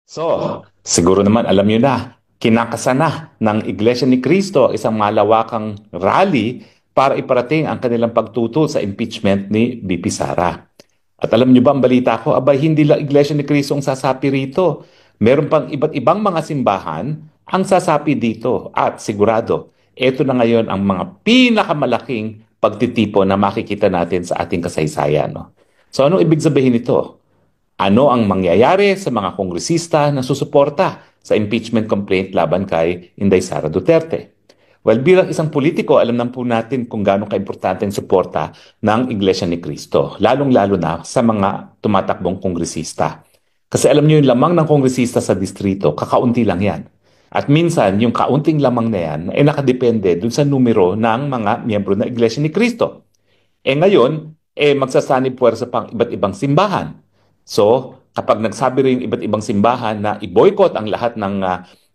So, siguro naman alam niyo na, kinakasana ng Iglesia ni Cristo isang malawakang rally para iparating ang kanilang pagtutol sa impeachment ni VP Sara. At alam niyo ba ang balita ko, abay hindi lang Iglesia ni Cristo ang sasapi rito. Meron pang iba't ibang mga simbahan ang sasapi dito at sigurado, ito na ngayon ang mga pinakamalaking pagtitipon na makikita natin sa ating kasaysayan. No? So anong ibig sabihin nito? Ano ang mangyayari sa mga kongresista na susuporta sa impeachment complaint laban kay Inday Sara Duterte? Well, bilang isang politiko, alam naman po natin kung gaano kaimportante ang suporta ng Iglesia ni Cristo, lalong-lalo na sa mga tumatakbong kongresista. Kasi alam niyo yung lamang ng kongresista sa distrito, kakaunti lang yan. At minsan, yung kaunting lamang na yan ay nakadepende dun sa numero ng mga miyembro ng Iglesia ni Cristo. Ngayon, magsasanib puwersa pang iba't ibang simbahan. So, kapag nagsabi rin iba't ibang simbahan na i-boycott ang lahat ng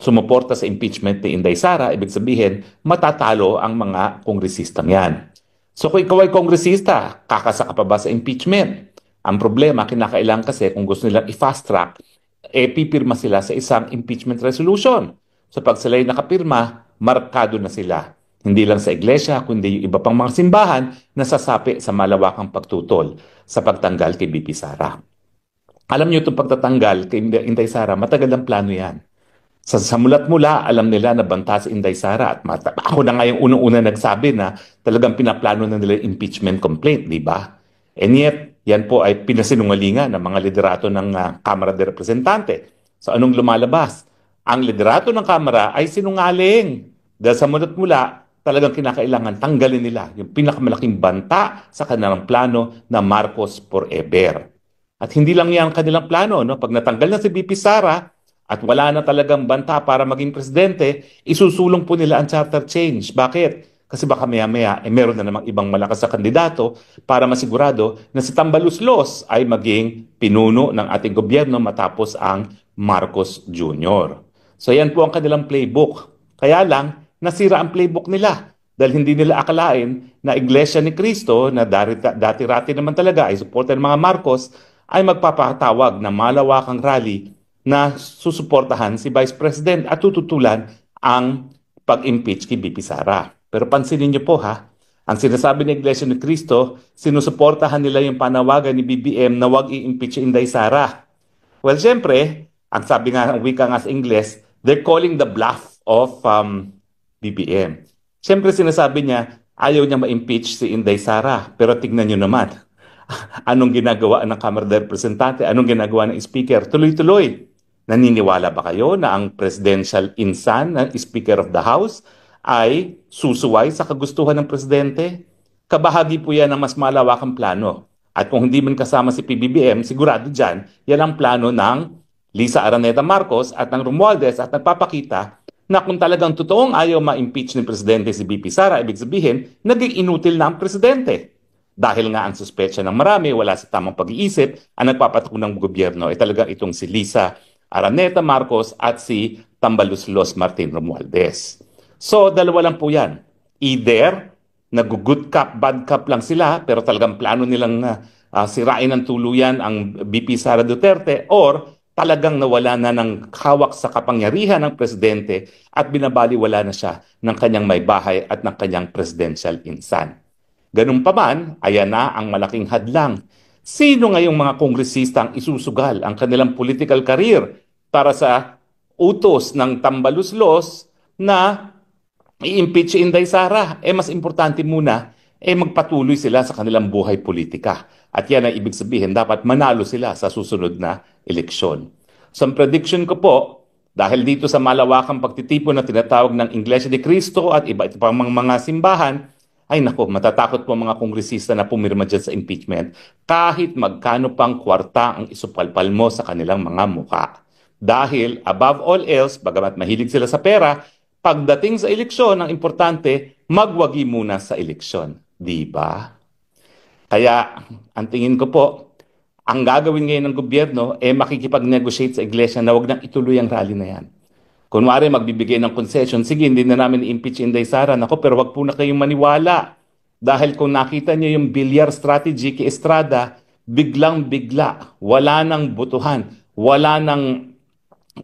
sumuporta sa impeachment ni Inday Sara, ibig sabihin, matatalo ang mga kongresistang yan. So, kung ikaw ay kongresista, kakasa ka pa ba sa impeachment? Ang problema, kinakailangan kasi kung gusto nilang i-fast track, pipirma sila sa isang impeachment resolution. So, pag sila ay nakapirma, markado na sila. Hindi lang sa iglesia, kundi yung iba pang mga simbahan na sasapi sa malawakang pagtutol sa pagtanggal kay BP Sara. Alam niyo itong pagtatanggal kay Inday Sara, matagal ang plano yan. Sa mulat-mula, alam nila na banta si Inday Sara. At ako na nga yung unang-una nagsabi na talagang pinaplano na nila yung impeachment complaint, di ba? And yet, yan po ay pinasinungalingan ng mga liderato ng Kamara de Representante. So anong lumalabas? Ang liderato ng Kamara ay sinungaling. Dahil sa mulat-mula, talagang kinakailangan tanggalin nila yung pinakamalaking banta sa kanilang plano na Marcos Forever. At hindi lang yan kanilang plano, no? Pag natanggal na si BP Sara at wala na talagang banta para maging presidente, isusulong po nila ang charter change. Bakit? Kasi baka maya-maya, meron na namang ibang malakas na kandidato para masigurado na si Tambaluslos ay maging pinuno ng ating gobyerno matapos ang Marcos Jr. So yan po ang kanilang playbook. Kaya lang, nasira ang playbook nila. Dahil hindi nila akalain na Iglesia ni Cristo, na dati-rati naman talaga ay supporter ng mga Marcos, ay magpapatawag na malawakang rally na susuportahan si Vice President at tututulan ang pag-impeach kay BP Sara. Pero pansinin niyo po ha, ang sinasabi ng Iglesia ni Cristo, sinusuportahan nila yung panawagan ni BBM na wag i-impeach si Inday Sara. Well, siyempre, ang sabi nga, ang wika nga sa Ingles, they're calling the bluff of BBM. Siyempre, sinasabi niya, ayaw niya ma-impeach si Inday Sara. Pero tignan niyo naman, anong ginagawa ng Kamara de Representante? Anong ginagawa ng Speaker? Tuloy-tuloy. Naniniwala ba kayo na ang presidential insan, na Speaker of the House, ay susuway sa kagustuhan ng presidente? Kabahagi po yan ng mas malawakang plano. At kung hindi man kasama si PBBM, sigurado dyan, yan ang plano ng Lisa Araneta Marcos at ng Romualdez at nagpapakita na kung talagang totoong ayaw ma-impeach ni Presidente si BP Sara, ibig sabihin, naging inutil na ang presidente. Dahil nga ang suspetsya ng marami, wala sa tamang pag-iisip, ang nagpapatunang gobyerno ay talagang itong si Lisa Araneta Marcos at si Tambaluslos Martin Romualdez. So, dalawa lang po yan. Either, nag-good cop, bad cop lang sila, pero talagang plano nilang sirain ng tuluyan ang BP Sara Duterte, or talagang nawala na ng hawak sa kapangyarihan ng presidente at binabaliwala na siya ng kanyang may bahay at ng kanyang presidential insan. Ganun pa man, ayan na ang malaking hadlang. Sino ngayong mga kongresista ang isusugal ang kanilang political career para sa utos ng Tambaluslos na i-impeach si Inday Sara? Mas importante muna, magpatuloy sila sa kanilang buhay politika. At yan ang ibig sabihin, dapat manalo sila sa susunod na eleksyon. So ang prediction ko po, dahil dito sa malawakang pagtitipon na tinatawag ng Iglesia ni Cristo at iba pang mga simbahan, ay nako, matatakot po mga kongresista na pumirma dyan sa impeachment kahit magkano pang kwarta ang isupalpal mo sa kanilang mga mukha. Dahil above all else, bagamat mahilig sila sa pera, pagdating sa eleksyon, ang importante, magwagi muna sa eleksyon. Di ba? Kaya, ang tingin ko po, ang gagawin ngayon ng gobyerno, makikipag-negotiate sa iglesia na wag nang ituloy ang rally na yan. Kunwari, magbibigay ng concession, sige, hindi na namin i-impeach Inday Sara. Nako, pero wag po na kayong maniwala. Dahil kung nakita niyo yung bilyar strategy kay Estrada, biglang-bigla, wala nang butuhan, wala nang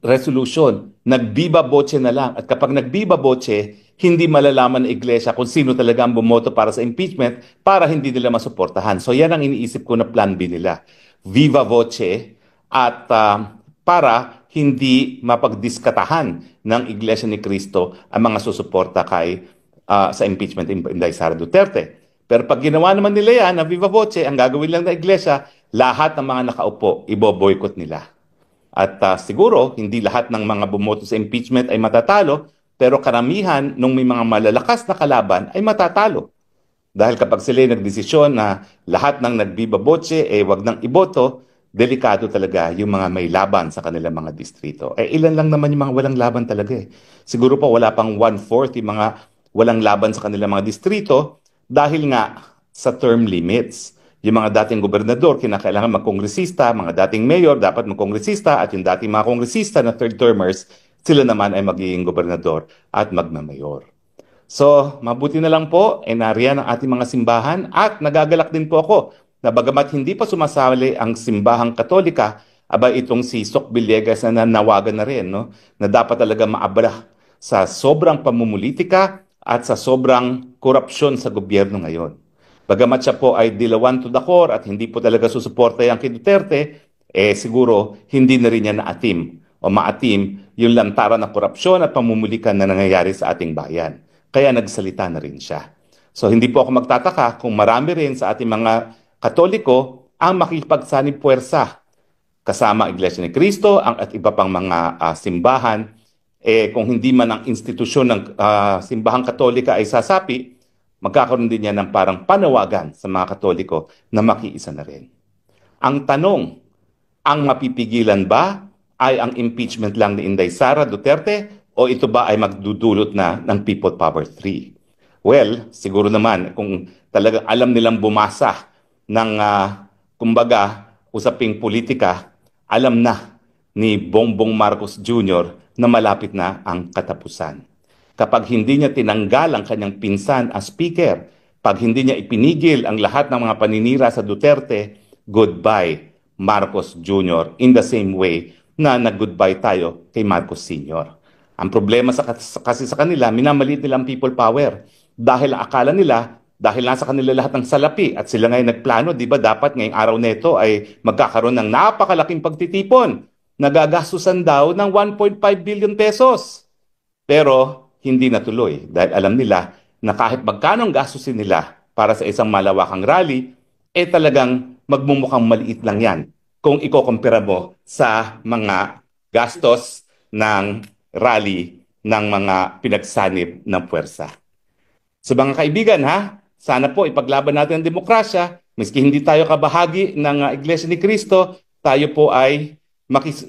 resolution, nagbiba botse na lang. At kapag nagbiba botse, hindi malalaman ng iglesia kung sino talaga ang bumoto para sa impeachment para hindi nila masuportahan. So yan ang iniisip ko na plan B nila. Viva voce at para hindi mapagdiskatahan ng Iglesia ni Cristo ang mga susuporta sa impeachment ni Inday Sara Duterte. Pero pag ginawa naman nila yan, na viva voce, ang gagawin lang ng iglesia, lahat ng mga nakaupo, ibo-boycott nila. At siguro, hindi lahat ng mga bumoto sa impeachment ay matatalo, pero karamihan nung may mga malalakas na kalaban ay matatalo. Dahil kapag sila ay nagdesisyon na lahat ng nagbiba botse, wag nang iboto, delikado talaga yung mga may laban sa kanilang mga distrito. Ilan lang naman yung mga walang laban talaga eh. Siguro pa wala pang 1/4 yung mga walang laban sa kanilang mga distrito dahil nga sa term limits. Yung mga dating gobernador, kinakailangan magkongresista, mga dating mayor, dapat magkongresista, at yung dating mga kongresista na third-termers, sila naman ay magiging gobernador at magmamayor. So, mabuti na lang po, nariyan ang ating mga simbahan at nagagalak din po ako na bagamat hindi pa sumasali ang simbahang Katolika, aba itong si Sok Villegas na nanawagan na rin, no? Na dapat talaga maabala sa sobrang pamumulitika at sa sobrang korupsyon sa gobyerno ngayon. Bagamat siya po ay dilawan to the core at hindi po talaga susuporta yan kay Duterte, siguro hindi na rin niya naatim o maatim yung lantaran ng korupsyon at pamumulikan na nangyayari sa ating bayan. Kaya nagsalita na rin siya. So hindi po ako magtataka kung marami rin sa ating mga Katoliko ang makipagsanib puwersa kasama ang Iglesia ni Cristo at iba pang mga simbahan. Kung hindi man ang institusyon ng simbahang Katolika ay sasapi, magkakaroon din yan ng parang panawagan sa mga Katoliko na makiisa na rin. Ang tanong, ang mapipigilan ba ay ang impeachment lang ni Inday Sara Duterte o ito ba ay magdudulot na ng People Power 3? Well, siguro naman kung talagang alam nilang bumasa ng kumbaga usaping politika, alam na ni Bongbong Marcos Jr. na malapit na ang katapusan. Kapag hindi niya tinanggal ang kanyang pinsan as speaker, pag hindi niya ipinigil ang lahat ng mga paninira sa Duterte, goodbye Marcos Jr. in the same way na nag-goodbye tayo kay Marcos Sr. Ang problema kasi sa kanila, minamaliit nila ang people power. Dahil akala nila, dahil nasa kanila lahat ng salapi at sila ngayon nagplano, di ba dapat ngayong araw nito ay magkakaroon ng napakalaking pagtitipon. Nagagastusan daw ng 1.5 billion pesos. Pero hindi natuloy dahil alam nila na kahit magkano ang gastusin nila para sa isang malawakang rally, talagang magmumukhang maliit lang yan kung ikokompara mo sa mga gastos ng rally ng mga pinagsanib ng puwersa. So mga kaibigan sana po ipaglaban natin ang demokrasya, miski hindi tayo kabahagi ng Iglesia ni Cristo, tayo po ay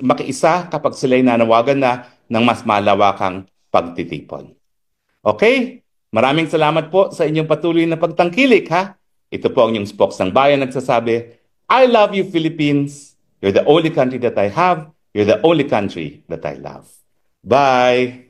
makiisa kapag sila'y nanawagan na ng mas malawakang pagtitipon. Okay? Maraming salamat po sa inyong patuloy na pagtangkilik Ito po ang inyong spokes ng bayan nagsasabi, I love you Philippines. You're the only country that I have. You're the only country that I love. Bye!